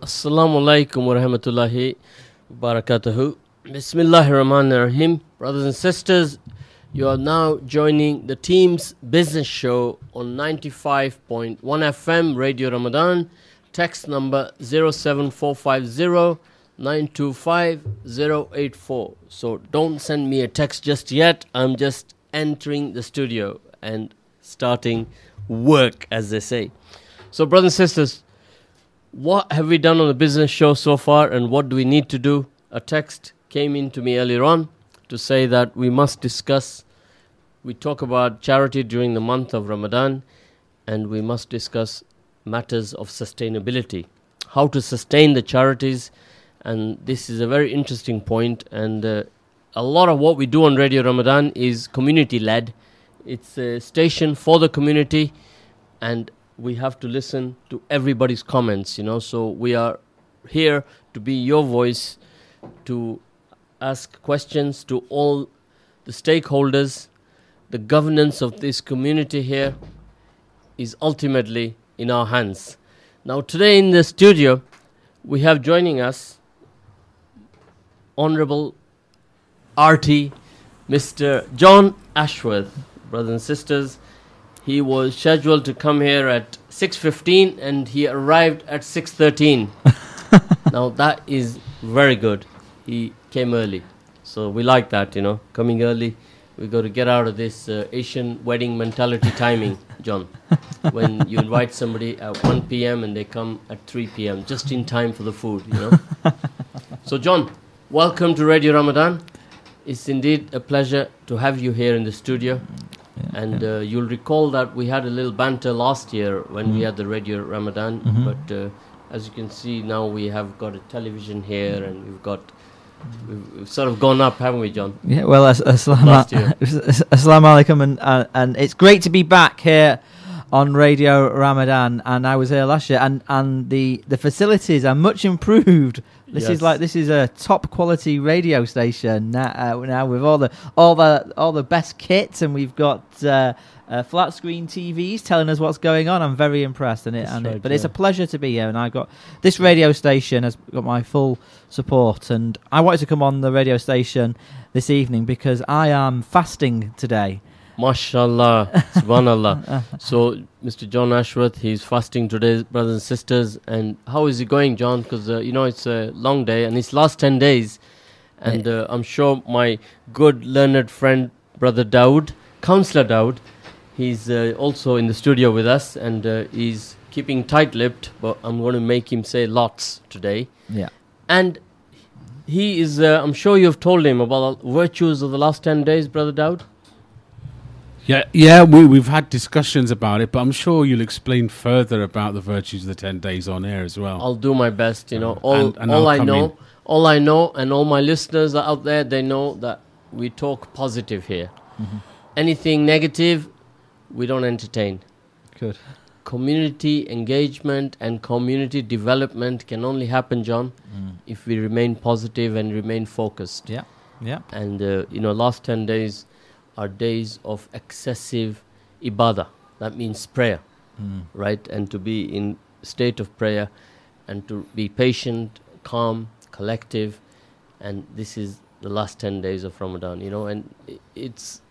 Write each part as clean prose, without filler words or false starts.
Assalamu alaikum wa rahmatullahi wa barakatuhu. Bismillahir Rahmanir Rahim. Brothers and sisters, you are now joining the team's business show on 95.1 FM Radio Ramadan. Text number 07450 925 084. So don't send me a text just yet. I'm just entering the studio and starting work, as they say. So brothers and sisters, what have we done on the business show so far, and what do we need to do? A text came in to me earlier on to say that we must discuss, we talk about charity during the month of Ramadan, and we must discuss matters of sustainability, how to sustain the charities. And this is a very interesting point, and a lot of what we do on Radio Ramadan is community-led. It's a station for the community, and we have to listen to everybody's comments, so we are here to be your voice, to ask questions to all the stakeholders. The governance of this community here is ultimately in our hands. Now today in the studio, we have joining us Honorable RT, Mr. John Ashworth. Brothers and sisters, he was scheduled to come here at 6:15 and he arrived at 6:13. Now that is very good. He came early. So we like that, coming early. We got to get out of this Asian wedding mentality timing, John. When you invite somebody at 1 p.m. and they come at 3 p.m. just in time for the food, So John, welcome to Radio Ramadan. It's indeed a pleasure to have you here in the studio. And you'll recall that we had a little banter last year when we had the Radio Ramadan. But as you can see, now we have got a television here, and we've sort of gone up, haven't we, John? Yeah, well, Assalamu alaikum, and it's great to be back here on Radio Ramadan. And I was here last year, and the facilities are much improved. This is a top quality radio station now with all the best kits, and we've got flat screen TVs telling us what's going on. I'm very impressed but it's a pleasure to be here, and this radio station has got my full support, and I wanted to come on the radio station this evening because I am fasting today. MashaAllah, Subhanallah. So, Mr. John Ashworth, he's fasting today, brothers and sisters. And how is it going, John? Because, it's a long day, and it's last 10 days. And I'm sure my good, learned friend, Brother Dawood, Councillor Dawood, he's also in the studio with us, and he's keeping tight-lipped, but I'm going to make him say lots today. Yeah. And he is, I'm sure you've told him about the virtues of the last 10 days, Brother Dawood. Yeah, we've had discussions about it, but I'm sure you'll explain further about the virtues of the 10 days on air as well. I'll do my best, all I know, and all my listeners are out there, they know that we talk positive here. Anything negative, we don't entertain. Good. Community engagement and community development can only happen, John, if we remain positive and remain focused. Yeah. And, last 10 days are days of excessive ibadah. That means prayer, right? And to be in state of prayer and to be patient, calm, collective. And this is the last 10 days of Ramadan, and it's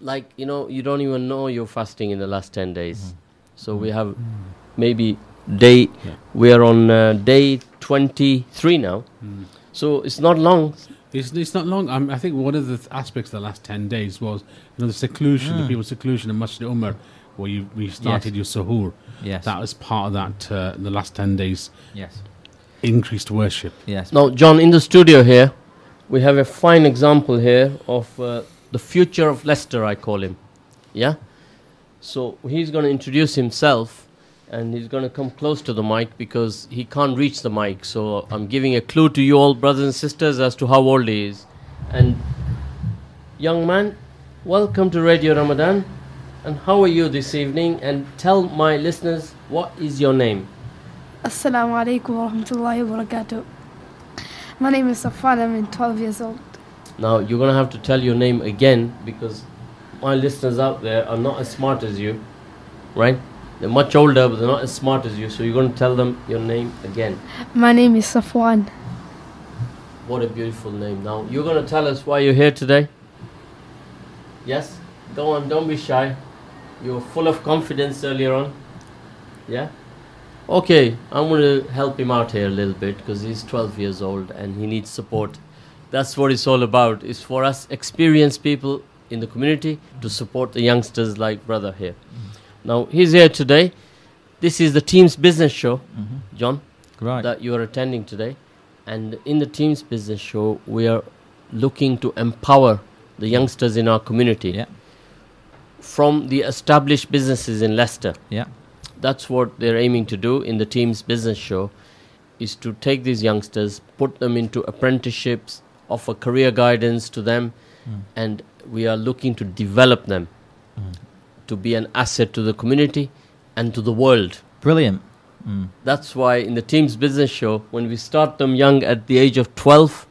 like, you don't even know you're fasting in the last 10 days. So we have maybe we are on day 23 now. So it's not long. It's not long. I think one of the aspects of the last 10 days was, the seclusion, the people's seclusion in Masjid Umar, where we started your suhoor. Yes. That was part of that, the last 10 days. Yes. Increased worship. Yes. Now, John, in the studio here, we have a fine example here of the future of Leicester, I call him. Yeah? So he's going to introduce himself, and he's going to come close to the mic because he can't reach the mic. So I'm giving a clue to you all, brothers and sisters, as to how old he is. And young man, welcome to Radio Ramadan. And how are you this evening? And tell my listeners, what is your name? Assalamu alaikum wa rahmatullahi wa barakatuh. My name is Safwan, I'm 12 years old. Now, you're going to have to tell your name again because my listeners out there are not as smart as you, right? They're much older, but they're not as smart as you. So you're going to tell them your name again. My name is Safwan. What a beautiful name. Now, you're going to tell us why you're here today? Yes? Go on, don't be shy. You were full of confidence earlier on. Yeah? Okay, I'm going to help him out here a little bit because he's 12 years old and he needs support. That's what it's all about. It's for us experienced people in the community to support the youngsters like brother here. Now, he's here today. This is the Teams Business Show, John, that you are attending today. And in the Teams Business Show, we are looking to empower the youngsters in our community from the established businesses in Leicester. That's what they're aiming to do in the Teams Business Show, is to take these youngsters, put them into apprenticeships, offer career guidance to them, and we are looking to develop them to be an asset to the community and to the world. Brilliant. That's why in the Teams Business Show, when we start them young at the age of 12,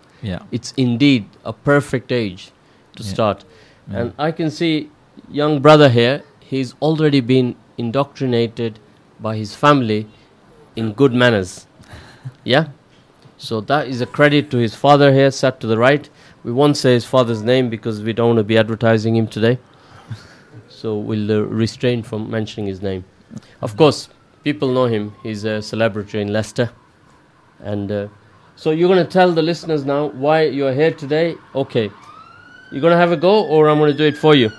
it's indeed a perfect age to start. And I can see young brother here, he's already been indoctrinated by his family in good manners. So that is a credit to his father here, sat to the right. We won't say his father's name because we don't want to be advertising him today. So we'll restrain from mentioning his name. Of course, people know him. He's a celebrity in Leicester. And so you're going to tell the listeners now why you're here today. Okay. You're going to have a go, or I'm going to do it for you?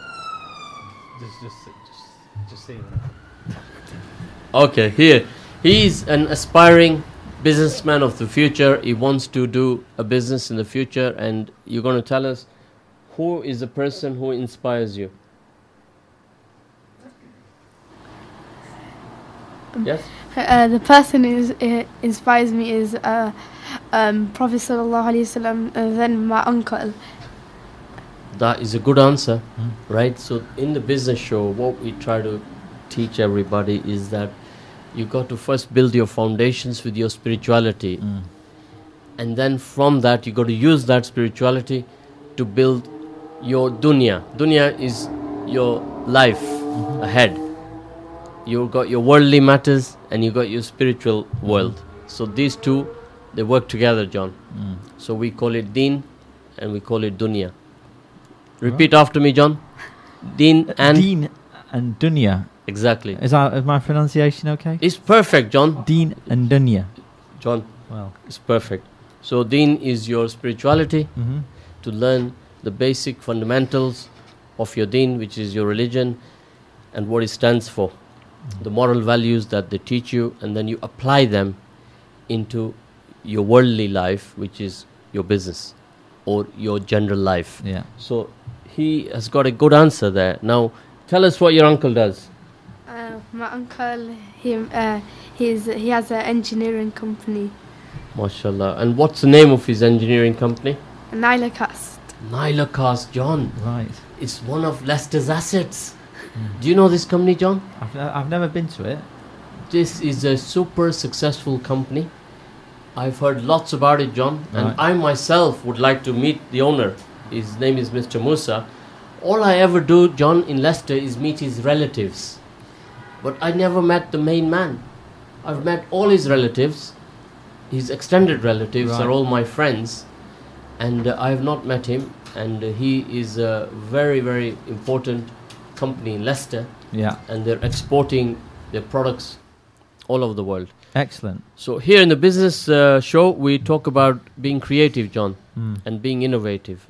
Just say that. Okay, here. He's an aspiring businessman of the future. He wants to do a business in the future. And you're going to tell us who is the person who inspires you. Yes? The person who inspires me is Prophet Sallallahu Alaihi Wasallam, and then my uncle. That is a good answer, right? So in the business show, what we try to teach everybody is that you got to first build your foundations with your spirituality. And then from that, you got to use that spirituality to build your dunya. Dunya is your life ahead. You got your worldly matters and you got your spiritual world. So these two, they work together, John. So we call it deen and we call it dunya. Repeat after me, John. Deen and dunya. Exactly. Is my pronunciation okay? It's perfect, John. Deen and dunya. John, well, it's perfect. So deen is your spirituality, to learn the basic fundamentals of your deen, which is your religion and what it stands for. The moral values that they teach you, and then you apply them into your worldly life, which is your business or your general life. So he has got a good answer there. Now, tell us what your uncle does. My uncle, he has an engineering company. MashaAllah. And what's the name of his engineering company? Nylacast. Nylacast, John. Right. It's one of Leicester's assets. Do you know this company, John? I've never been to it. This is a super successful company. I've heard lots about it, John. And I myself would like to meet the owner. His name is Mr. Musa. All I ever do, John, in Leicester is meet his relatives. But I never met the main man. I've met all his relatives. His extended relatives are all my friends. And I have not met him. And he is a very, very important company in Leicester. And they're exporting their products all over the world. Excellent. So here in the business show, we talk about being creative, John, and being innovative.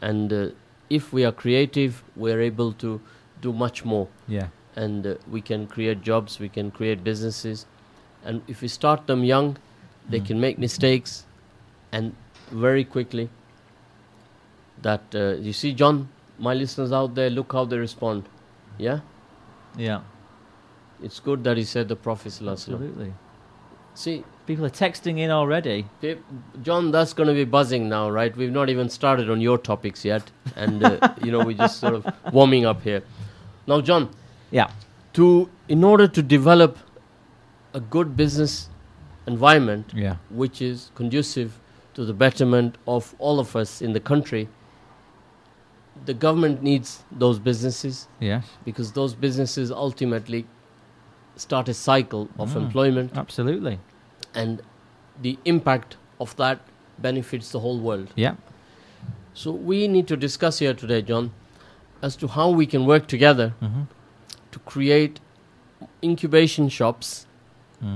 And if we are creative, we're able to do much more. And we can create jobs, we can create businesses. And if we start them young, they can make mistakes. And very quickly, that, you see, John, my listeners out there, look how they respond. It's good that he said the Prophet ﷺ. Absolutely. See, people are texting in already. John, that's going to be buzzing now, right? We've not even started on your topics yet. And, we're just sort of warming up here. Now, John. In order to develop a good business environment, which is conducive to the betterment of all of us in the country, the government needs those businesses. Yes. Because those businesses ultimately start a cycle of employment, Absolutely. and the impact of that benefits the whole world. Yeah. So we need to discuss here today, John, as to how we can work together to create incubation shops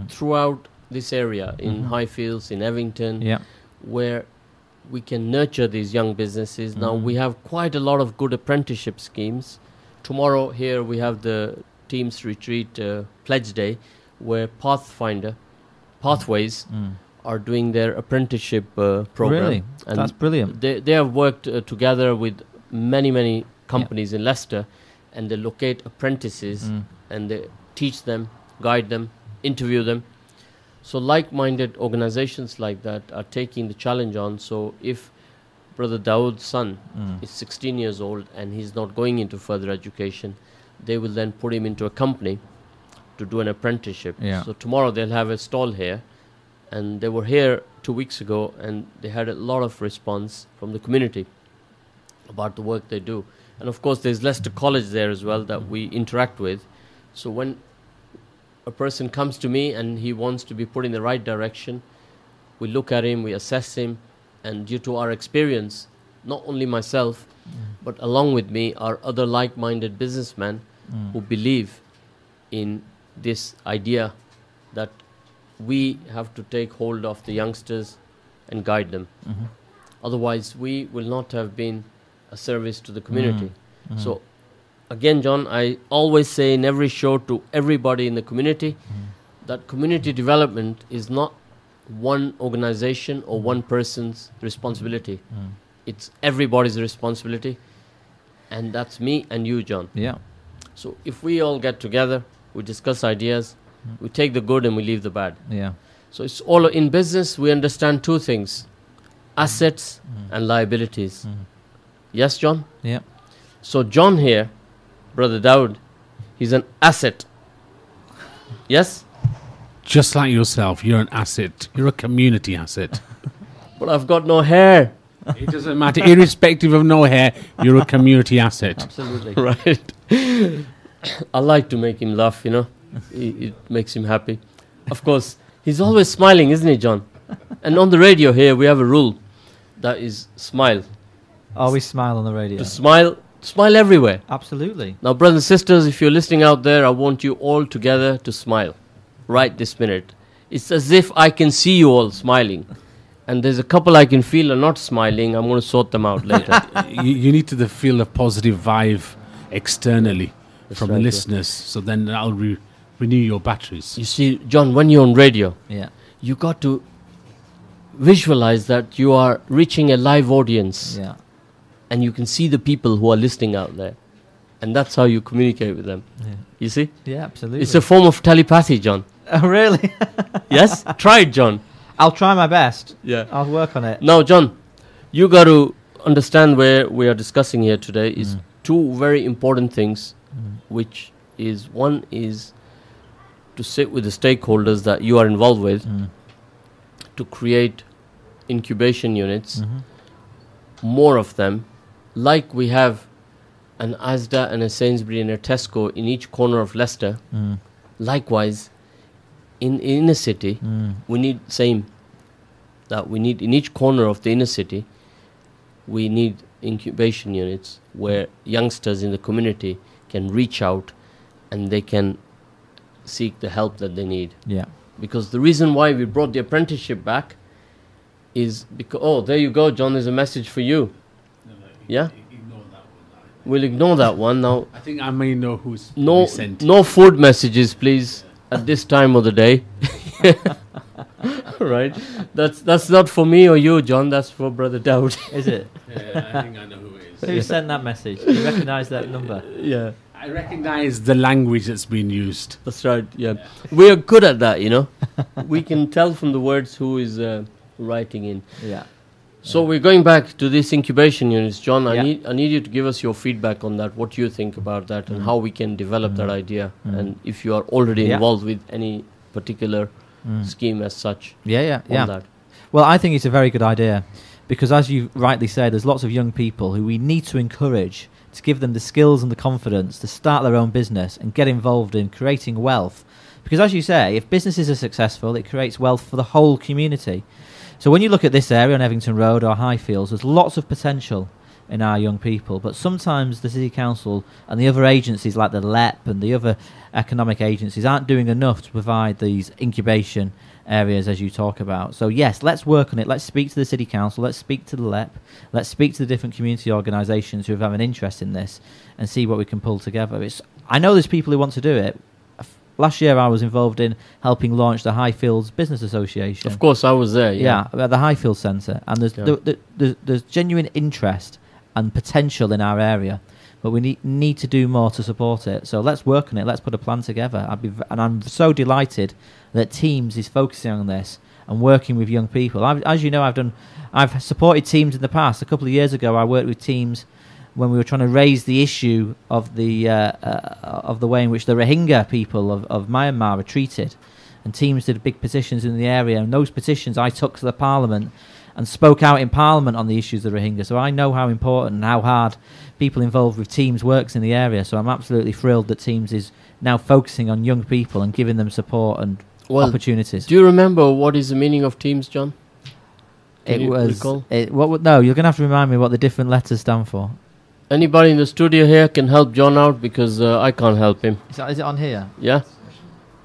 throughout this area, in Highfields, in Evington, Yeah. where we can nurture these young businesses. Now we have quite a lot of good apprenticeship schemes. Tomorrow here we have the Teams Retreat Pledge Day, where Pathways are doing their apprenticeship program. Really? And That's brilliant. They have worked together with many companies in Leicester, and they locate apprentices and they teach them, guide them, interview them. So like-minded organizations like that are taking the challenge on. So if Brother Dawood's son is 16 years old and he's not going into further education, they will then put him into a company to do an apprenticeship. Yeah. So tomorrow they'll have a stall here, and they were here 2 weeks ago, and they had a lot of response from the community about the work they do. And of course there's Leicester College there as well that we interact with. So when a person comes to me and he wants to be put in the right direction, we look at him, we assess him, and due to our experience, not only myself, but along with me are other like-minded businessmen who believe in this idea that we have to take hold of the youngsters and guide them. Otherwise, we will not have been a service to the community. So again, John, I always say in every show to everybody in the community that community development is not one organization or one person's responsibility. It's everybody's responsibility, and that's me and you, John. Yeah. So if we all get together, we discuss ideas, we take the good and we leave the bad. Yeah. So it's all in business. We understand two things: assets and liabilities. Yes, John? Yeah. So John here, Brother Dawood, he's an asset. Yes? Just like yourself, you're an asset. You're a community asset. But I've got no hair. It doesn't matter. Irrespective of no hair, you're a community asset. Absolutely. Right. I like to make him laugh, you know. It makes him happy. Of course, he's always smiling, isn't he, John? And on the radio here, we have a rule that is smile. Always smile on the radio. To smile everywhere. Absolutely. Now, brothers and sisters, if you're listening out there, I want you all together to smile right this minute. It's as if I can see you all smiling. And there's a couple I can feel are not smiling. I'm going to sort them out later. You need to feel a positive vibe externally from right, the yeah. listeners, so then that'll renew your batteries. You see, John, when you're on radio, Yeah. you got to visualize that you are reaching a live audience. Yeah. And you can see the people who are listening out there. And that's how you communicate with them. Yeah. You see? Yeah, absolutely. It's a form of telepathy, John. Oh, really? Yes? Try it, John. I'll try my best. Yeah. I'll work on it. Now, John, you got to understand where we are discussing here today is two very important things, which is one is to sit with the stakeholders that you are involved with to create incubation units, more of them, like we have an Asda and a Sainsbury and a Tesco in each corner of Leicester. Likewise, in inner city, we need we need in each corner of the inner city, we need incubation units where youngsters in the community can reach out and they can seek the help that they need. Yeah. Because the reason why we brought the apprenticeship back is because, oh, there you go, John, there's a message for you. Yeah? Ignore that one. We'll ignore that one now. I think I may know who's No, sent. no food messages, please, at this time of the day. Right? That's not for me or you, John. That's for Brother Dawood. Is it? Yeah, I think I know who it is. Who sent that message? Do you recognise that number? Yeah, I recognise the language that's been used. that's right. Yeah, we are good at that. You know, we can tell from the words who is writing in. Yeah. So we're going back to this incubation units, John. Yeah. I need you to give us your feedback on that. What you think about that, and how we can develop that idea, and if you are already Yeah. involved with any particular scheme as such. Yeah. On that. Well, I think it's a very good idea because, as you rightly say, there's lots of young people who we need to encourage to give them the skills and the confidence to start their own business and get involved in creating wealth Because as you say, if businesses are successful, it creates wealth for the whole community. So when you look at this area on Evington Road or Highfields, there's lots of potential in our young people, but sometimes the City Council and the other agencies like the LEP and the other economic agencies aren't doing enough to provide these incubation areas as you talk about. So yes, let's work on it. Let's speak to the City Council, let's speak to the LEP, let's speak to the different community organisations who have an interest in this and see what we can pull together. I know there's people who want to do it. Last year I was involved in helping launch the Highfields Business Association. Of course, I was there. Yeah, at the Highfields Centre, and there's genuine interest and potential in our area, but we need to do more to support it. So let's work on it. Let's put a plan together. And I'm so delighted that Teams is focusing on this and working with young people. As you know, I've supported Teams in the past. A couple of years ago, I worked with Teams when we were trying to raise the issue of the way in which the Rohingya people of Myanmar are treated, and Teams did big petitions in the area. And those petitions I took to the Parliament and spoke out in Parliament on the issues of the Rohingya. So I know how important and how hard people involved with Teams works in the area. So I'm absolutely thrilled that Teams is now focusing on young people and giving them support and opportunities. Do you remember what is the meaning of Teams, John? No, you're going to have to remind me what the different letters stand for. Anybody in the studio here can help John out, because I can't help him. Is it on here? Yeah.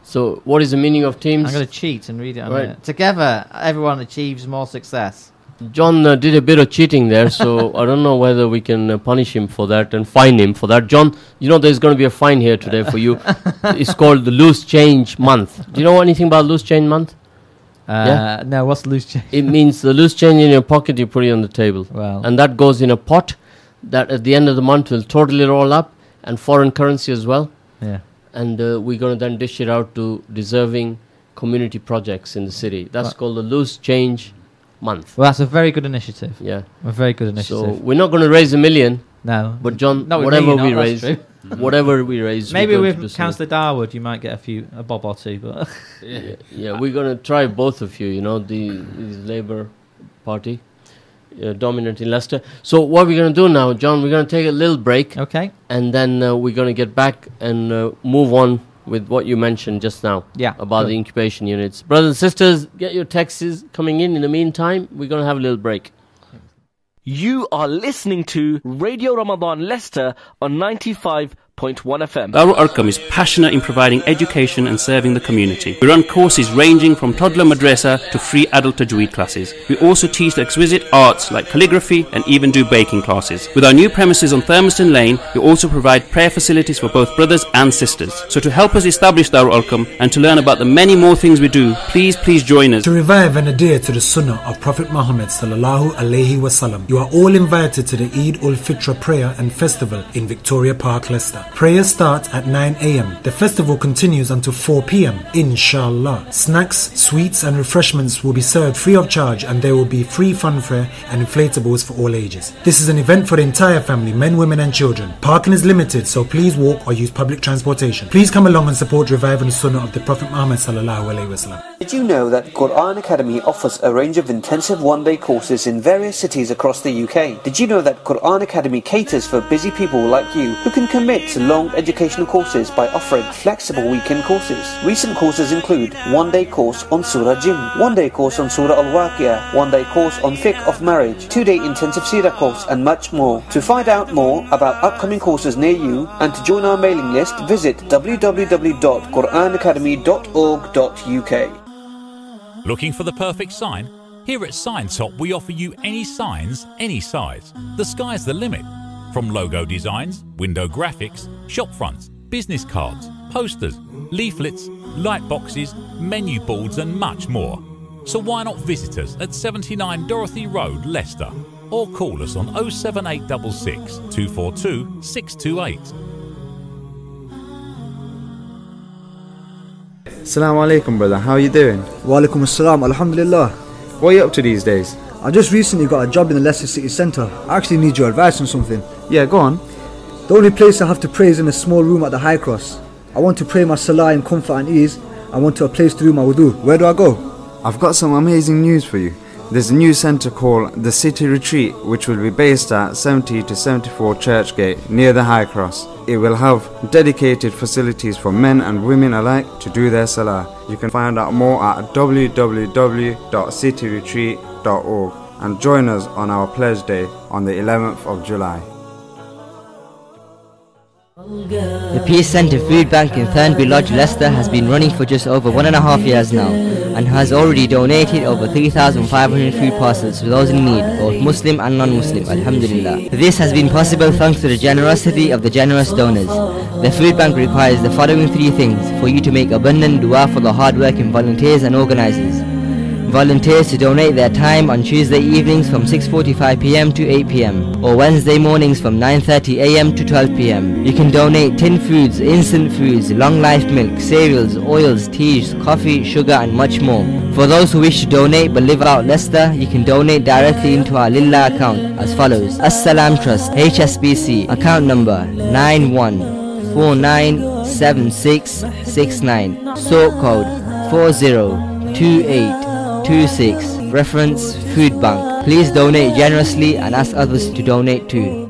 So what is the meaning of Teams? I'm going to cheat and read it on here. Together, everyone achieves more success. John did a bit of cheating there, so I don't know whether we can punish him for that and fine him for that. John, you know there's going to be a fine here today for you. It's called the Loose Change Month. Do you know anything about Loose Change Month? No, what's loose change? It means the loose change in your pocket, you put it on the table. Wow. And that goes in a pot that at the end of the month will totally roll up, and foreign currency as well. Yeah. And we're going to then dish it out to deserving community projects in the city. That's called the Loose Change Month. Well, that's a very good initiative. Yeah. A very good initiative. So we're not going to raise $1 million. No. But John, no, whatever we raise, whatever we raise, maybe with Councillor Darwood, you might get a bob or two. But yeah, we're going to try both of you. You know, the Labour Party, dominant in Leicester. So what we're going to do now, John, we're going to take a little break. Okay. And then we're going to get back and move on with what you mentioned just now. Yeah. About the incubation units. Brothers and sisters, get your texts coming in. In the meantime, we're going to have a little break. You are listening to Radio Ramadan Leicester on 95.1 FM. Darul Arqam is passionate in providing education and serving the community. We run courses ranging from toddler madrasa to free adult tajweed classes. We also teach the exquisite arts like calligraphy and even do baking classes. With our new premises on Thurmaston Lane, we also provide prayer facilities for both brothers and sisters. So to help us establish Darul Arqam and to learn about the many more things we do, please join us. To revive and adhere to the Sunnah of Prophet Muhammad sallallahu alaihi wasallam, you are all invited to the Eid ul-Fitr prayer and festival in Victoria Park, Leicester. Prayer starts at 9 a.m. The festival continues until 4 p.m. Inshallah. Snacks, sweets and refreshments will be served free of charge, and there will be free funfair and inflatables for all ages. This is an event for the entire family, men, women and children. Parking is limited, so please walk or use public transportation. Please come along and support reviving the Sunnah of the Prophet Muhammad sallallahu alaihi wasallam. Did you know that Quran Academy offers a range of intensive one-day courses in various cities across the UK? Did you know that Quran Academy caters for busy people like you who can commit to long educational courses by offering flexible weekend courses? Recent courses include one-day course on Surah Jinn, one-day course on Surah Al-Waqiyah, one-day course on fiqh of marriage, two-day intensive seerah course and much more. To find out more about upcoming courses near you and to join our mailing list, visit www.quranacademy.org.uk. Looking for the perfect sign? Here at Sign Top we offer you any signs, any size. The sky's the limit. From logo designs, window graphics, shop fronts, business cards, posters, leaflets, light boxes, menu boards and much more. So why not visit us at 79 Dorothy Road, Leicester, or call us on 07866 242 628. Assalamu alaikum, brother. How are you doing? Wa alaikum assalam. Alhamdulillah. What are you up to these days? I just recently got a job in the Leicester City Centre. I actually need your advice on something. Yeah, go on. The only place I have to pray is in a small room at the High Cross. I want to pray my salah in comfort and ease. I want a place to do my wudu. Where do I go? I've got some amazing news for you. There's a new centre called the City Retreat, which will be based at 70 to 74 Churchgate near the High Cross. It will have dedicated facilities for men and women alike to do their salah. You can find out more at www.cityretreat.org and join us on our pledge day on the 11th of July. The Peace Centre Food Bank in Thornby Lodge, Leicester has been running for just over 1.5 years now and has already donated over 3,500 food parcels to those in need, both Muslim and non-Muslim, alhamdulillah. This has been possible thanks to the generosity of the generous donors. The food bank requires the following 3 things for you to make abundant dua for the hard-working volunteers and organisers. Volunteers to donate their time on Tuesday evenings from 6:45 p.m. to 8 p.m. or Wednesday mornings from 9:30 a.m. to 12 p.m. You can donate tin foods, instant foods, long life milk, cereals, oils, teas, coffee, sugar and much more. For those who wish to donate but live out Leicester, you can donate directly into our Lillah account as follows. As-Salam Trust, HSBC, account number 91497669, sort code 402826, reference Food Bank. Please donate generously and ask others to donate too.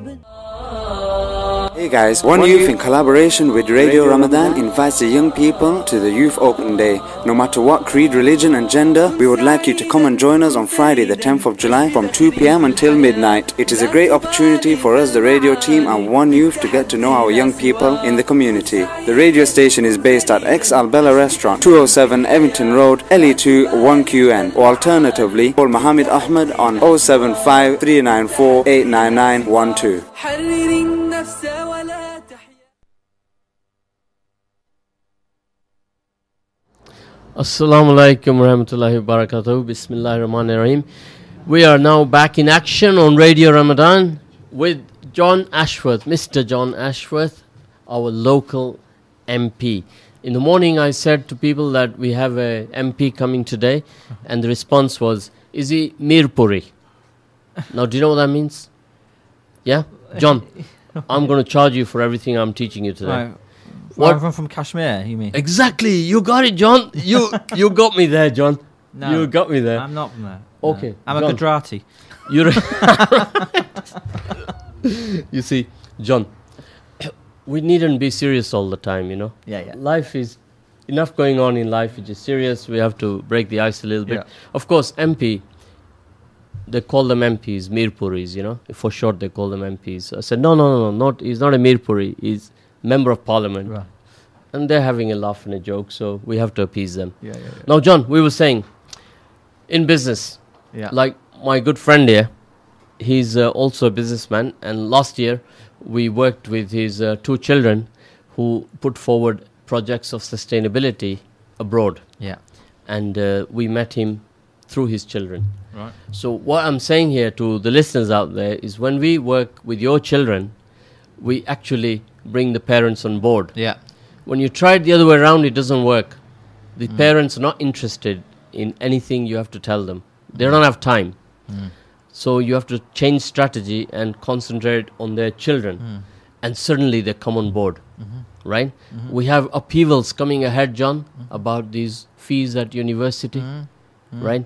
Hey guys, One Youth in collaboration with Radio Ramadan invites the young people to the Youth Open Day. No matter what creed, religion and gender, we would like you to come and join us on Friday the 10th of July from 2 p.m. until midnight. It is a great opportunity for us, the radio team and One Youth, to get to know our young people in the community. The radio station is based at Ex Albella Restaurant, 207 Evington Road, LE2 1QN, or alternatively call Mohammed Ahmed on 075 394 89912. Assalamu alaikum warahmatullahi wabarakatuh. Bismillahir Rahmanir Rahim. We are now back in action on Radio Ramadan with John Ashworth, Mr. John Ashworth, our local MP. In the morning I said to people that we have a MP coming today, and the response was, is he Mirpuri? Now do you know what that means? Yeah? John, I'm going to charge you for everything I'm teaching you today. Right. What? From Kashmir, you mean? Exactly, you got it, John. You got me there, John. No, you got me there. I'm not from there. Okay, no. I'm John. a Gujarati. You see, John, we needn't be serious all the time, you know. Yeah. Life is enough going on in life, which is serious. We have to break the ice a little bit. Yeah. Of course, MP, they call them MPs, Mirpuris, you know. For short, they call them MPs. I said, no, he's not a Mirpuri. He's Member of Parliament. Right. And they're having a laugh and a joke, so we have to appease them. Yeah. Now, John, we were saying, in business, like my good friend here, he's also a businessman, and last year we worked with his 2 children who put forward projects of sustainability abroad. Yeah. And we met him through his children. Right. So what I'm saying here to the listeners out there is, when we work with your children, we actually bring the parents on board. Yeah. When you try it the other way around, it doesn't work. The parents are not interested in anything you have to tell them. They don't have time. So you have to change strategy and concentrate on their children. And suddenly they come on board. Right? We have upheavals coming ahead, John, about these fees at university. Right?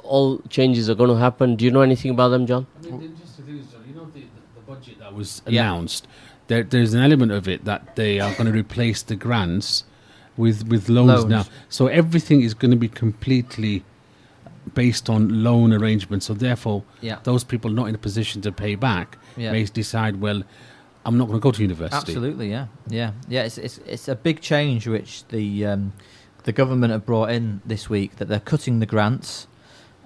All changes are going to happen. Do you know anything about them, John? I mean, the interesting thing is, John, you know the budget that was announced, there's an element of it that they are going to replace the grants with loans now. So everything is going to be completely based on loan arrangements. So therefore, those people not in a position to pay back may decide, well, I'm not going to go to university. Absolutely, yeah. It's a big change which the government have brought in this week, that they're cutting the grants.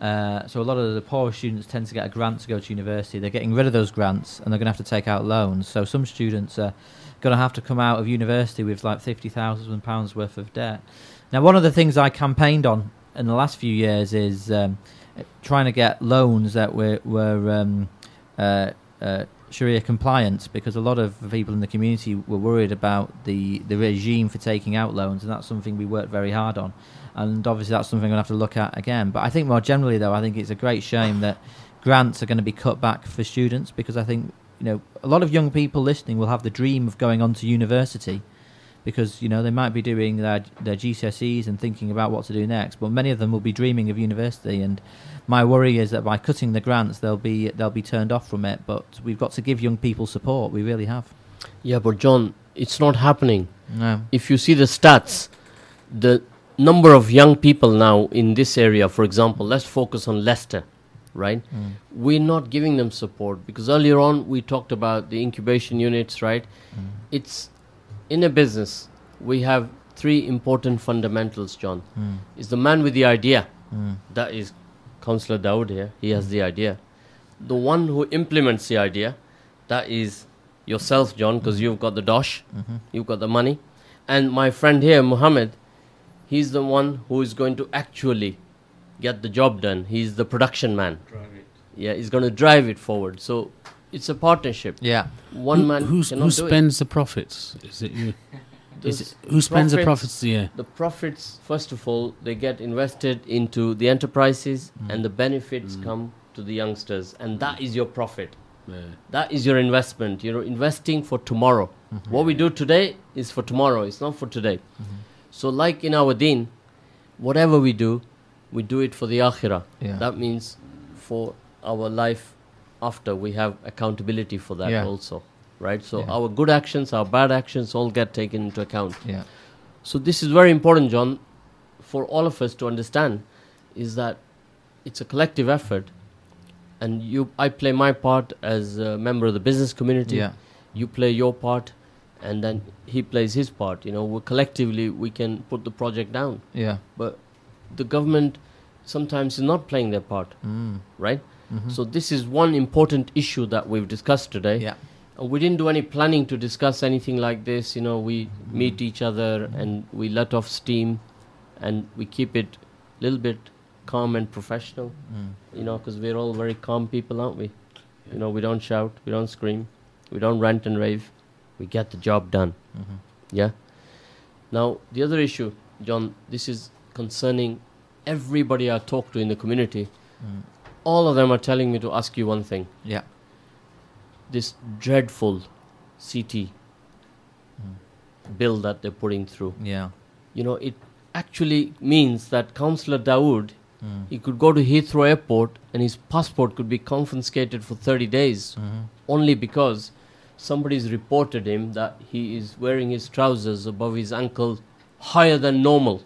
So a lot of the poor students tend to get a grant to go to university. They're getting rid of those grants, and they're going to have to take out loans. So some students are going to have to come out of university with like £50,000 worth of debt. Now, one of the things I campaigned on in the last few years is trying to get loans that were Sharia compliant, because a lot of people in the community were worried about the regime for taking out loans, and that's something we worked very hard on. And obviously that's something we'll have to look at again. But I think more generally, though, I think it's a great shame that grants are going to be cut back for students, because I think, you know, a lot of young people listening will have the dream of going on to university, because they might be doing their GCSEs and thinking about what to do next, but many of them will be dreaming of university. And my worry is that by cutting the grants, they'll be turned off from it. But we've got to give young people support. We really have. Yeah, but John, it's not happening. No. If you see the stats, the number of young people now in this area, for example, let's focus on Leicester, right? We're not giving them support because earlier on we talked about the incubation units, right? It's in a business, we have three important fundamentals, John. Is the man with the idea, that is Councillor Dawood here, he has the idea. The one who implements the idea, that is yourself, John, because you've got the dosh, you've got the money. And my friend here, Mohammed, he's the one who is going to actually get the job done. He's the production man. Drive it. Yeah, he's going to drive it forward. So it's a partnership. Yeah. One man who cannot do spends the profits? Is it you? Who spends the profits? Yeah. The profits, first of all, they get invested into the enterprises, and the benefits come to the youngsters, and that is your profit. Yeah. That is your investment. You're investing for tomorrow. What we do today is for tomorrow. It's not for today. So like in our deen, whatever we do it for the akhirah. Yeah. That means for our life after. We have accountability for that also. Right? So our good actions, our bad actions all get taken into account. Yeah. So this is very important, John, for all of us to understand, is that it's a collective effort. And I play my part as a member of the business community. Yeah. You play your part, and then he plays his part. Collectively we can put the project down. Yeah. But the government sometimes is not playing their part, right? So this is one important issue that we've discussed today. Yeah. And we didn't do any planning to discuss anything like this. We meet each other and we let off steam, and we keep it a little bit calm and professional, because we're all very calm people, aren't we? We don't shout, we don't scream, we don't rant and rave, we get the job done. Yeah. Now the other issue, John, this is concerning everybody I talk to in the community. All of them are telling me to ask you one thing. Yeah. This dreadful CT bill that they're putting through. Yeah. It actually means that Councillor Dawood, he could go to Heathrow Airport and his passport could be confiscated for 30 days only because somebody's reported him that he is wearing his trousers above his ankle higher than normal,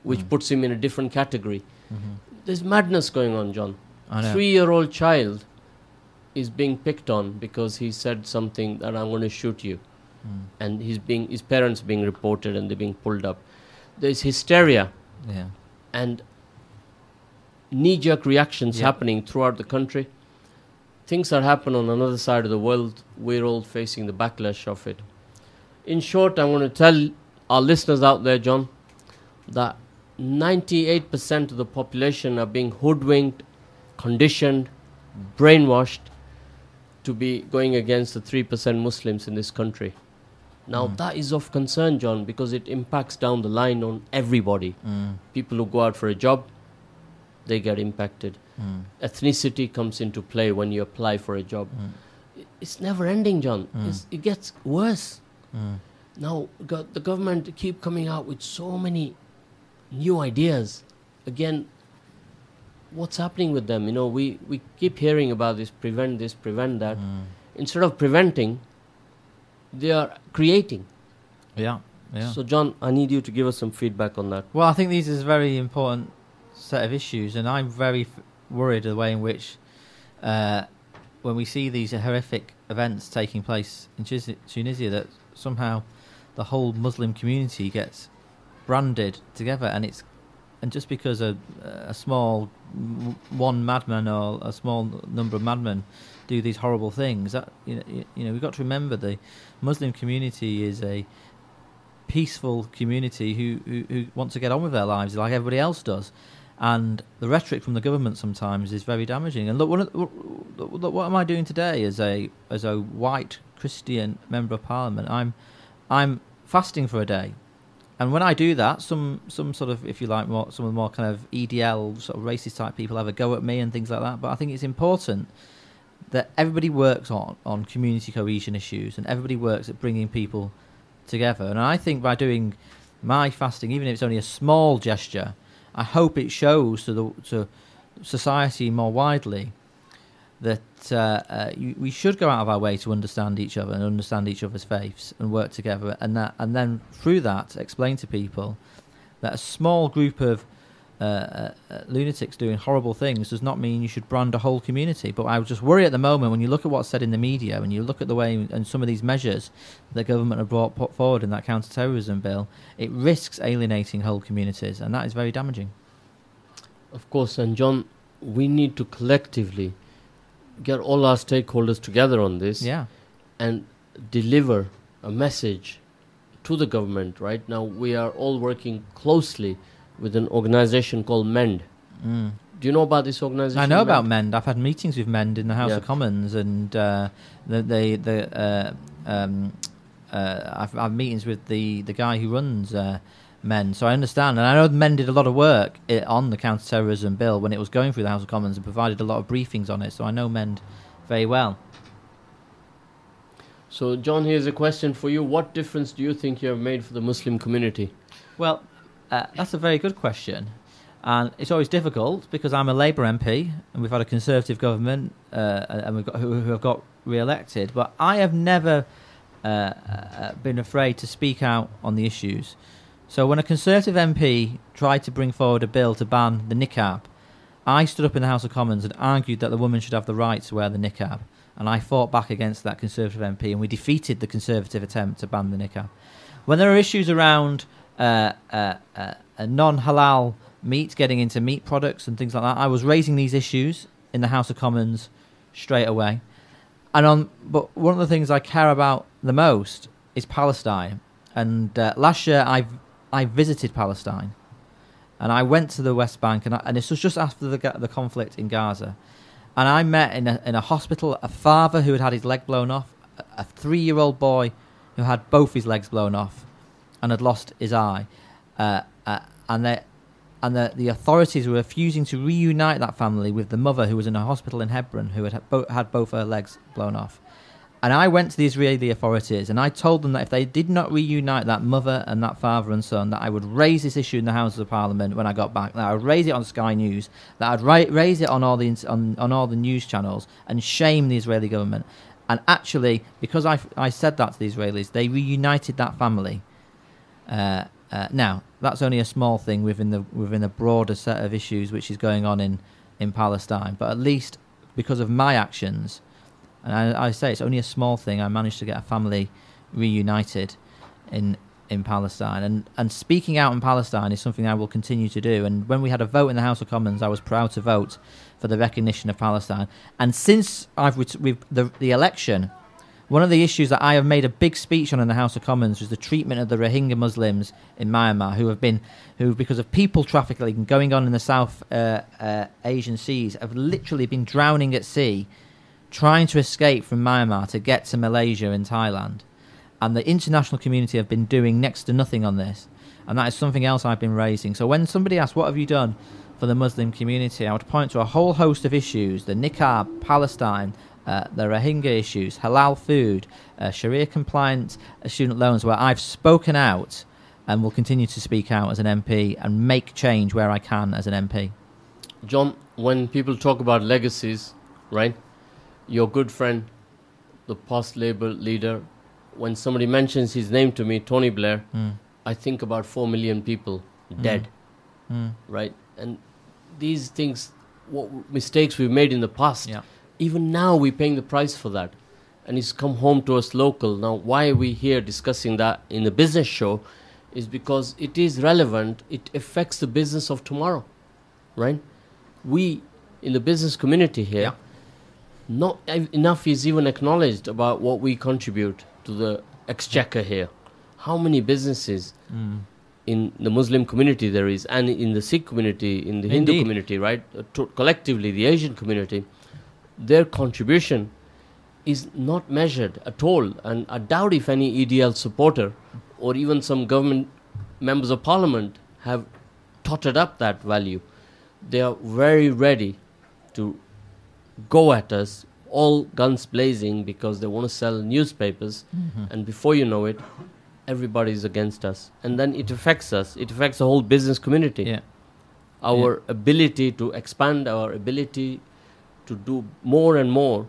which puts him in a different category. There's madness going on, John. I know. 3-year-old child is being picked on because he said something that I'm going to shoot you. And his parents being reported and they're being pulled up. There's hysteria and knee-jerk reactions happening throughout the country. Things that happen on another side of the world, we're all facing the backlash of it. In short, I want to tell our listeners out there, John, that 98% of the population are being hoodwinked, conditioned, brainwashed to be going against the 3% Muslims in this country. Now that is of concern, John, because it impacts down the line on everybody. People who go out for a job, they get impacted. Ethnicity comes into play when you apply for a job. It's never ending, John. It gets worse. Now the government keep coming out with so many new ideas. Again, what's happening with them? We keep hearing about this, prevent that. Instead of preventing, they are creating. Yeah. So, John, I need you to give us some feedback on that. Well, I think this is a very important set of issues, and I'm very worried the way in which, when we see these horrific events taking place in Tunisia, that somehow the whole Muslim community gets branded together, and just because a small one madman or a small number of madmen do these horrible things, that we've got to remember the Muslim community is a peaceful community who want to get on with their lives like everybody else does, and the rhetoric from the government sometimes is very damaging. And look, what am I doing today as a white Christian member of Parliament? I'm fasting for a day. And when I do that, some sort of, if you like, some of the more kind of EDL, sort of racist type people have a go at me and things like that. But I think it's important that everybody works on community cohesion issues, and everybody works at bringing people together. And I think by doing my fasting, even if it's only a small gesture, I hope it shows to society more widely that we should go out of our way to understand each other and understand each other's faiths and work together, and then through that explain to people that a small group of lunatics doing horrible things does not mean you should brand a whole community. But I would just worry at the moment, when you look at what's said in the media, when you look at the way and some of these measures the government have put forward in that counter-terrorism bill, it risks alienating whole communities, and that is very damaging. Of course, and John, we need to collectively get all our stakeholders together on this, and deliver a message to the government. Right now, we are all working closely with an organization called MEND. Do you know about this organization? I know about MEND. I've had meetings with MEND in the House of Commons, and I've had meetings with the guy who runs MEND, so I understand. And I know MEND did a lot of work on the counter-terrorism bill when it was going through the House of Commons and provided a lot of briefings on it, so I know MEND very well. So, John, here's a question for you. What difference do you think you have made for the Muslim community? Well, that's a very good question. And it's always difficult because I'm a Labour MP and we've had a Conservative government and we've got who have got re-elected. But I have never been afraid to speak out on the issues. So when a Conservative MP tried to bring forward a bill to ban the niqab, I stood up in the House of Commons and argued that the woman should have the right to wear the niqab. And I fought back against that Conservative MP, and we defeated the Conservative attempt to ban the niqab. When there are issues around non-halal meat getting into meat products and things like that, I was raising these issues in the House of Commons straight away. But one of the things I care about the most is Palestine. And last year I visited Palestine, and I went to the West Bank, and this was just after the conflict in Gaza. And I met in a hospital a father who had his leg blown off, a 3-year-old boy who had both his legs blown off and had lost his eye. And the authorities were refusing to reunite that family with the mother who was in a hospital in Hebron who had both her legs blown off. And I went to the Israeli authorities and I told them that if they did not reunite that mother and that father and son, that I would raise this issue in the Houses of Parliament when I got back, that I would raise it on Sky News, that I'd raise it on all the news channels and shame the Israeli government. And actually, because I said that to the Israelis, they reunited that family. Now, that's only a small thing within the broader set of issues which is going on in Palestine. But at least because of my actions, and I say it's only a small thing, I managed to get a family reunited in Palestine. And speaking out in Palestine is something I will continue to do. And when we had a vote in the House of Commons, I was proud to vote for the recognition of Palestine. And since the election, one of the issues that I have made a big speech on in the House of Commons was the treatment of the Rohingya Muslims in Myanmar, who because of people trafficking going on in the South Asian seas, have literally been drowning at sea, trying to escape from Myanmar to get to Malaysia and Thailand. And the international community have been doing next to nothing on this. And that is something else I've been raising. So when somebody asks, what have you done for the Muslim community, I would point to a whole host of issues: the niqab, Palestine, the Rohingya issues, halal food, Sharia-compliant student loans, where I've spoken out and will continue to speak out as an MP and make change where I can as an MP. John, when people talk about legacies, right, your good friend, the past Labour leader, when somebody mentions his name to me, Tony Blair, I think about 4 million people dead, right? And these things, what mistakes we've made in the past, even now we're paying the price for that. And it's come home to us local. Now, why are we here discussing that in the business show is because it is relevant. It affects the business of tomorrow, right? We, in the business community here, not enough is even acknowledged about what we contribute to the exchequer here. How many businesses in the Muslim community there is, and in the Sikh community, in the Hindu community, right? Collectively, the Asian community, their contribution is not measured at all. And I doubt if any EDL supporter or even some government members of parliament have totted up that value. They are very ready to go at us, all guns blazing, because they want to sell newspapers. And before you know it, everybody's against us. And then it affects us. It affects the whole business community. Yeah. Our ability to expand, our ability to do more and more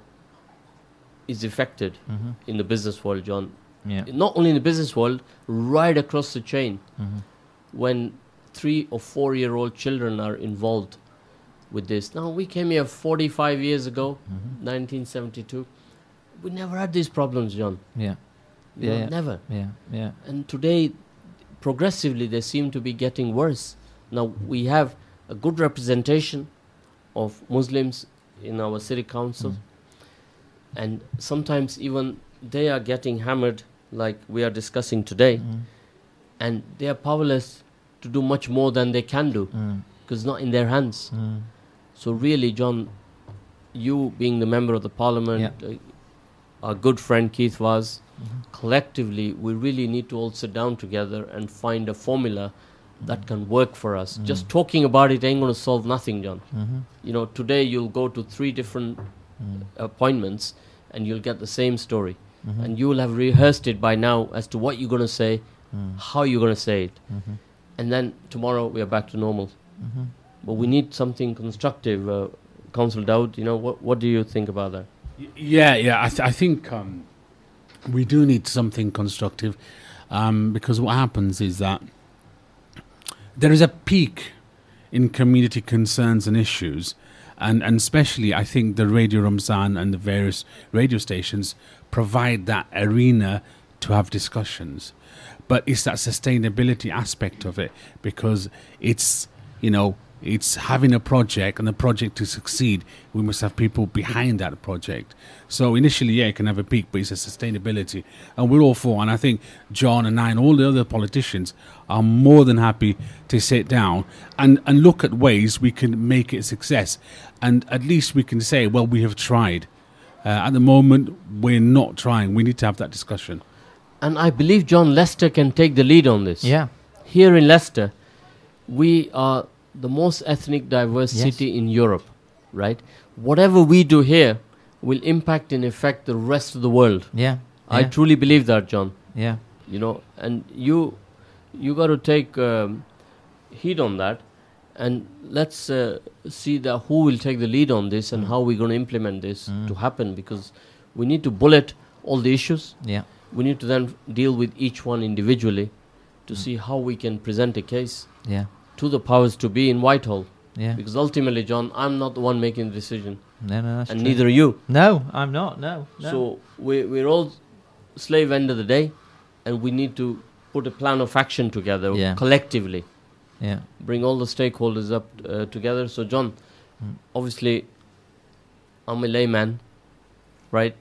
is affected in the business world, John. Yeah. Not only in the business world, right across the chain. When 3 or 4 year old children are involved with this. Now, we came here 45 years ago, 1972. We never had these problems, John. Yeah. You know, never. Yeah. And today, progressively, they seem to be getting worse. Now, we have a good representation of Muslims in our city council. And sometimes even they are getting hammered like we are discussing today. And they are powerless to do much more than they can do because it's not in their hands. So really, John, you being the member of the parliament, our good friend Keith was, collectively, we really need to all sit down together and find a formula that can work for us. Just talking about it ain't going to solve nothing, John. You know, today you'll go to 3 different appointments and you'll get the same story. And you will have rehearsed it by now as to what you're going to say, how you're going to say it. And then tomorrow we are back to normal. But we need something constructive. Council Dawood, you know, what do you think about that? I think we do need something constructive because what happens is that there is a peak in community concerns and issues, and especially I think the Radio Ramzan and the various radio stations provide that arena to have discussions. But it's that sustainability aspect of it, because it's, you know, it's having a project, and the project to succeed, we must have people behind that project. So initially, it can have a peak, but it's a sustainability. And we're all for, and I think John and I and all the other politicians are more than happy to sit down and look at ways we can make it a success. And at least we can say, well, we have tried. At the moment, we're not trying. We need to have that discussion. And I believe, John, Leicester can take the lead on this. Yeah. Here in Leicester, we are the most ethnic diverse city in Europe, right? Whatever we do here will impact and affect the rest of the world. Yeah. I truly believe that, John. Yeah. You know, and you got to take heed on that, and let's see that who will take the lead on this and how we're going to implement this to happen, because we need to bullet all the issues. Yeah. We need to then deal with each one individually to see how we can present a case to the powers to be in Whitehall. Yeah. Because ultimately, John, I'm not the one making the decision. No, that's and true. neither are you. No, I'm not. No. So we're all slave end of the day, and we need to put a plan of action together collectively. Yeah. Bring all the stakeholders up together. So, John, obviously, I'm a layman, right?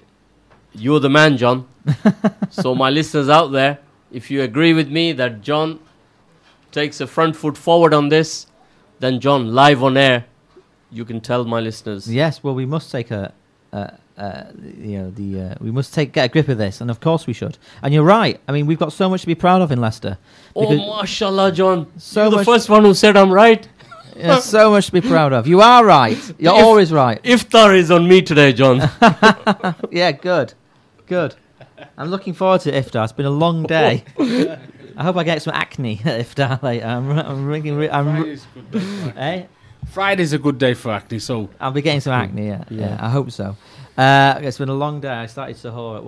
You're the man, John. So my listeners out there, if you agree with me that John takes a front foot forward on this, then John, live on air, you can tell my listeners. Yes, well, we must take we must get a grip of this, and of course we should. And you're right. I mean, we've got so much to be proud of in Leicester. Oh, mashallah, John. So you're the first one who said I'm right. Yeah, so much to be proud of. You are right. You're always right. Iftar is on me today, John. Yeah, good. I'm looking forward to Iftar. It's been a long day. I hope I get some acne at Iftar later. Friday's a good day for acne, so I'll be getting some acne. Yeah, I hope so. It's been a long day. I started Sahur at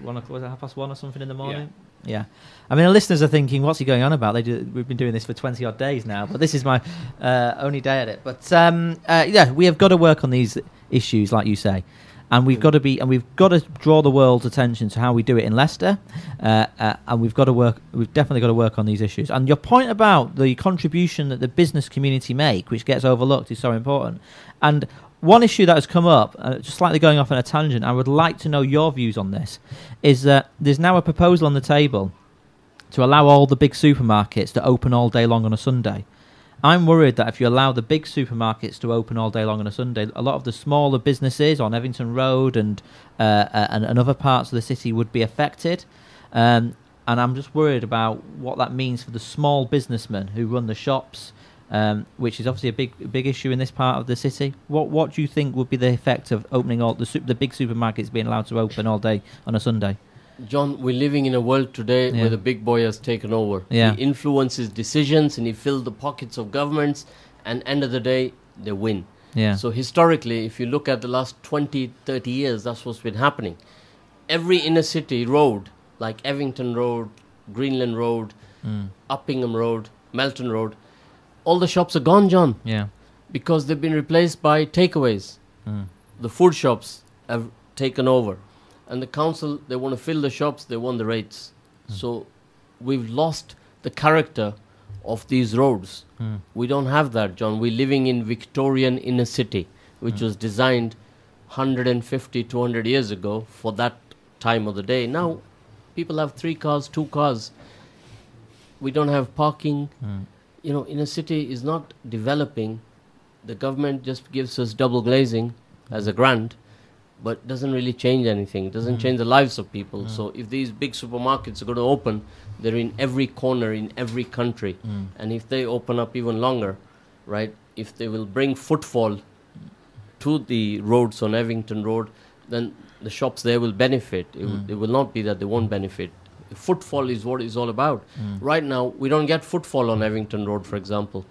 1 o'clock, was it 1:30 or something in the morning? Yeah. I mean, the listeners are thinking, what's he going on about? We've been doing this for 20 odd days now, but this is my only day at it. But we have got to work on these issues, like you say. And we've got to draw the world's attention to how we do it in Leicester, and we've definitely got to work on these issues. And your point about the contribution that the business community make, which gets overlooked, is so important. And one issue that has come up, just slightly going off on a tangent, I would like to know your views on this, is that there's now a proposal on the table to allow all the big supermarkets to open all day long on a Sunday. I'm worried that if you allow the big supermarkets to open all day long on a Sunday, a lot of the smaller businesses on Evington Road and other parts of the city would be affected. And I'm just worried about what that means for the small businessmen who run the shops, which is obviously a big issue in this part of the city. What do you think would be the effect of opening all the big supermarkets being allowed to open all day on a Sunday? John, we're living in a world today where the big boy has taken over. Yeah. He influences decisions and he fills the pockets of governments, and end of the day, they win. Yeah. So historically, if you look at the last 20, 30 years, that's what's been happening. Every inner city road, like Evington Road, Greenland Road, Uppingham Road, Melton Road, all the shops are gone, John. Yeah. Because they've been replaced by takeaways. The food shops have taken over. And the council, they want to fill the shops, they want the rates. So we've lost the character of these roads. We don't have that, John. We're living in Victorian inner city, which was designed 150, 200 years ago for that time of the day. Now, people have 3 cars, 2 cars. We don't have parking. You know, inner city is not developing. The government just gives us double glazing as a grant, but doesn't really change anything. Doesn't change the lives of people. So if these big supermarkets are going to open, they're in every corner in every country. And if they open up even longer, right, if they will bring footfall to the roads on Evington Road, then the shops there will benefit. It will not be that they won't benefit. Footfall is what it's all about. Right now, we don't get footfall on Evington Road, for example.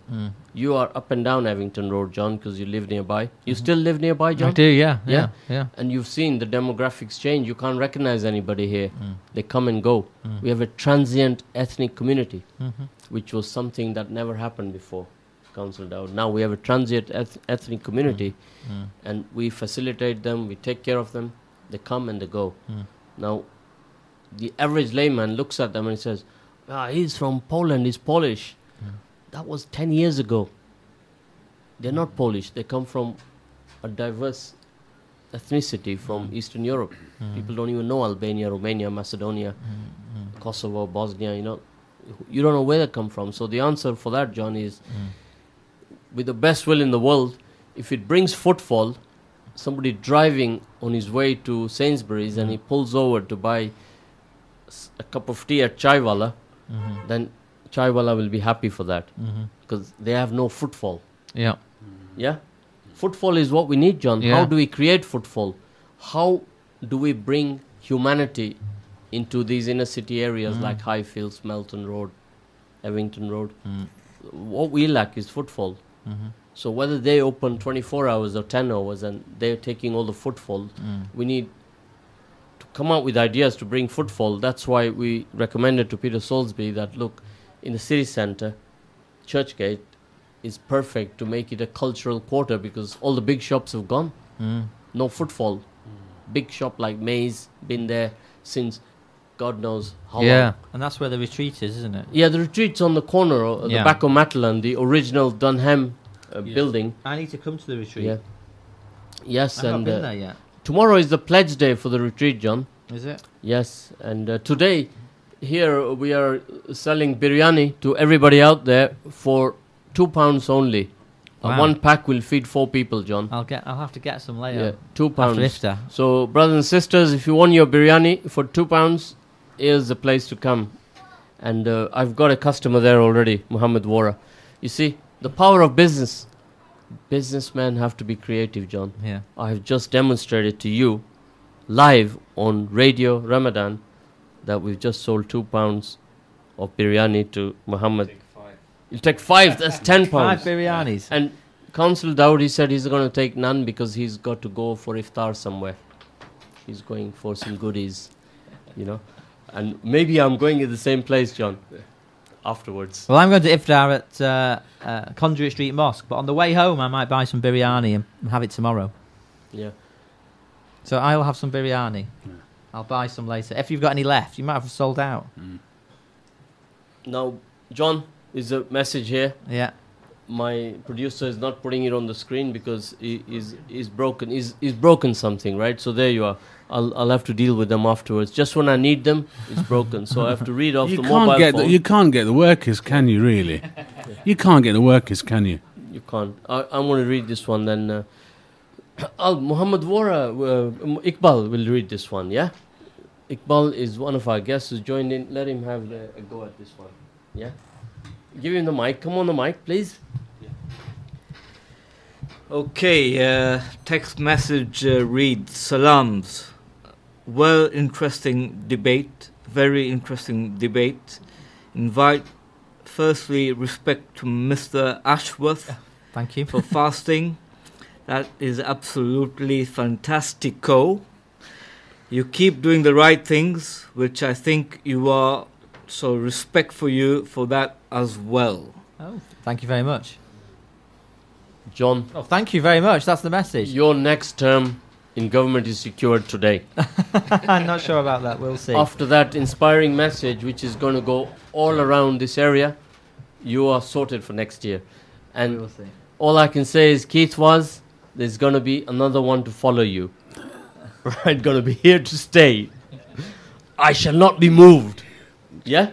You are up and down Evington Road, John, because you live nearby. You still live nearby, John? I do, yeah. And you've seen the demographics change. You can't recognize anybody here. They come and go. We have a transient ethnic community, which was something that never happened before, Council Dowd. Now we have a transient ethnic community, and we facilitate them, we take care of them. They come and they go. Now, the average layman looks at them and says, he's from Poland, he's Polish. That was 10 years ago. They're not Polish. They come from a diverse ethnicity from Eastern Europe. People don't even know Albania, Romania, Macedonia, Kosovo, Bosnia, you know. You don't know where they come from. So the answer for that, John, is with the best will in the world, if it brings footfall, somebody driving on his way to Sainsbury's and he pulls over to buy a cup of tea at Chaiwala, then Chaiwala will be happy for that because they have no footfall. Yeah. Yeah? Footfall is what we need, John. Yeah. How do we create footfall? How do we bring humanity into these inner city areas like Highfields, Melton Road, Evington Road? What we lack is footfall. So whether they open 24 hours or 10 hours and they're taking all the footfall, we need to come out with ideas to bring footfall. That's why we recommended to Peter Soulsby that, look, in the city centre, Churchgate is perfect to make it a cultural quarter because all the big shops have gone. No footfall. Big shop like Maze, been there since God knows how long. Yeah, and that's where the retreat is, isn't it? Yeah, the retreat's on the corner, the back of Matalan, the original Dunham building. I need to come to the retreat. Yeah. Yes, I've not been there yet. Tomorrow is the pledge day for the retreat, John. Is it? Yes, and today here we are selling biryani to everybody out there for £2 only. Wow. One pack will feed 4 people, John. I'll have to get some later. Yeah, £2. After iftar. So, brothers and sisters, if you want your biryani for £2, here's the place to come. And I've got a customer there already, Muhammad Wara. You see, the power of business. Businessmen have to be creative, John. Yeah. I have just demonstrated to you, live on Radio Ramadan, that we've just sold £2 of biryani to Muhammad. You'll take 5, that's £10. 5 biryanis. And Council Dowd, he said he's going to take none because he's got to go for iftar somewhere. He's going for some goodies, you know. And maybe I'm going at the same place, John, afterwards. Well, I'm going to iftar at Conduit Street Mosque, but on the way home I might buy some biryani and have it tomorrow. Yeah. So I'll have some biryani. I'll buy some later. If you've got any left, you might have sold out. Now, John, is a message here. Yeah. My producer is not putting it on the screen because he's broken. He's broken something, right? So there you are. I'll have to deal with them afterwards. Just when I need them, it's broken. So I have to read off the mobile phone. You can't get the workers, can you, really? You can't get the workers, can you? You can't. I'm going to read this one then. Muhammad Wara, Iqbal will read this one, yeah? Iqbal is one of our guests who's joined in. Let him have a go at this one, yeah? Give him the mic. Come on the mic, please. Okay, text message reads, Salams. interesting debate, very interesting debate. Invite, firstly, respect to Mr. Ashworth. Thank you. For fasting. That is absolutely fantastico. You keep doing the right things, which I think you are, so respect for you for that as well. Oh, thank you very much. John. Oh, thank you very much. That's the message. Your next term in government is secured today. I'm not sure about that. We'll see. After that inspiring message, which is going to go all around this area, you are sorted for next year. And we'll see. All I can say is, Keith was, there's going to be another one to follow you. Right, going to be here to stay. I shall not be moved. Yeah?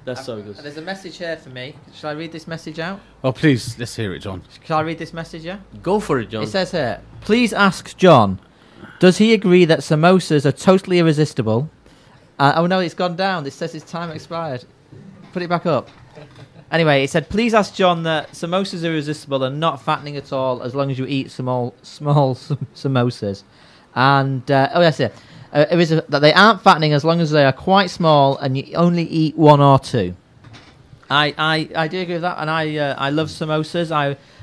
That's how it goes. There's a message here for me. Shall I read this message out? Oh, please, let's hear it, John. Shall I read this message, yeah? Go for it, John. It says here, please ask John, does he agree that samosas are totally irresistible? Oh no, it's gone down. It says his time expired. Put it back up. Anyway, it said, please ask John that samosas are irresistible and not fattening at all as long as you eat small samosas. And, oh yes, yeah. That they aren't fattening as long as they are quite small and you only eat one or two. I do agree with that, and I love samosas.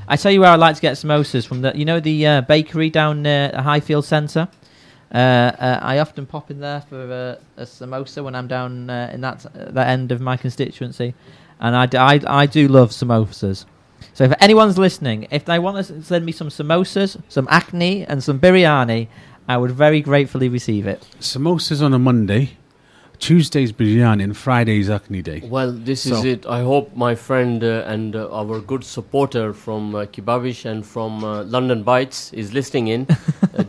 I tell you where I like to get samosas from. The bakery down near Highfield Centre. I often pop in there for a samosa when I'm down in that end of my constituency, and I do love samosas. So if anyone's listening, if they want to send me some samosas, some acne, and some biryani, I would very gratefully receive it. Samosas on a Monday, Tuesday's biryani, and Friday's acne day. Well, this is it. I hope my friend and our good supporter from Kebabish and from London Bites is listening in.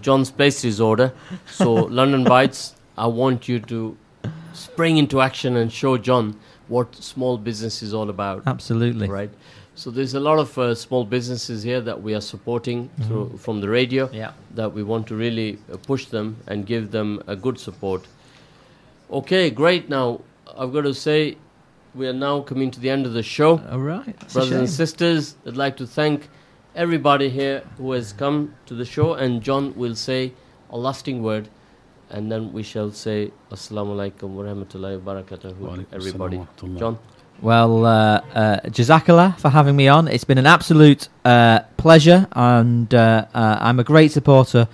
John's placed his order. So, London Bites, I want you to spring into action and show John what small business is all about. Absolutely. Right? So there's a lot of small businesses here that we are supporting through from the radio, that we want to really push them and give them a good support. Okay, great. Now, I've got to say, we are now coming to the end of the show. All right. Brothers and sisters, I'd like to thank everybody here who has come to the show, and John will say a lasting word, and then we shall say Assalamu alaikum wa rahmatullahi wa barakatuh, everybody. John? Well, Jazakallah for having me on. It's been an absolute pleasure, and I'm a great supporter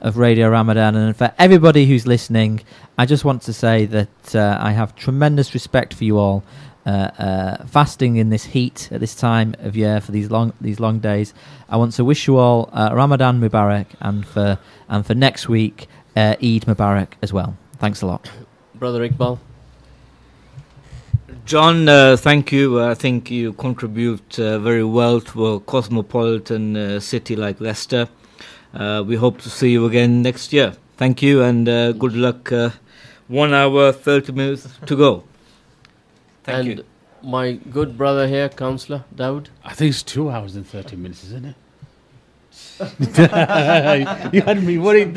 of Radio Ramadan. And for everybody who's listening, I just want to say that I have tremendous respect for you all. Fasting in this heat at this time of year for these long days. I want to wish you all Ramadan Mubarak, and for next week Eid Mubarak as well. Thanks a lot, Brother Iqbal. John, thank you. I think you contribute very well to a cosmopolitan city like Leicester. We hope to see you again next year. Thank you, and good luck. 1 hour, 30 minutes to go. Thank you. My good brother here, Councillor Dawood. I think it's 2 hours and 30 minutes, isn't it? You had me worried.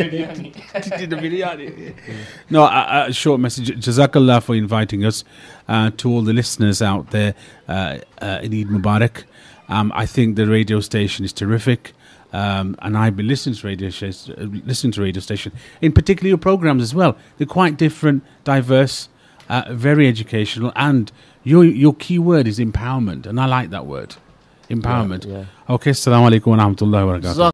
No, a short message. Jazakallah for inviting us. To all the listeners out there, in Eid Mubarak. I think the radio station is terrific, and I've been listening to radio station, in particular your programs as well. They're quite different, diverse, very educational, and your key word is empowerment, and I like that word, empowerment. Okay, assalamu alaikum wa rahmatullahi wa barakatuh.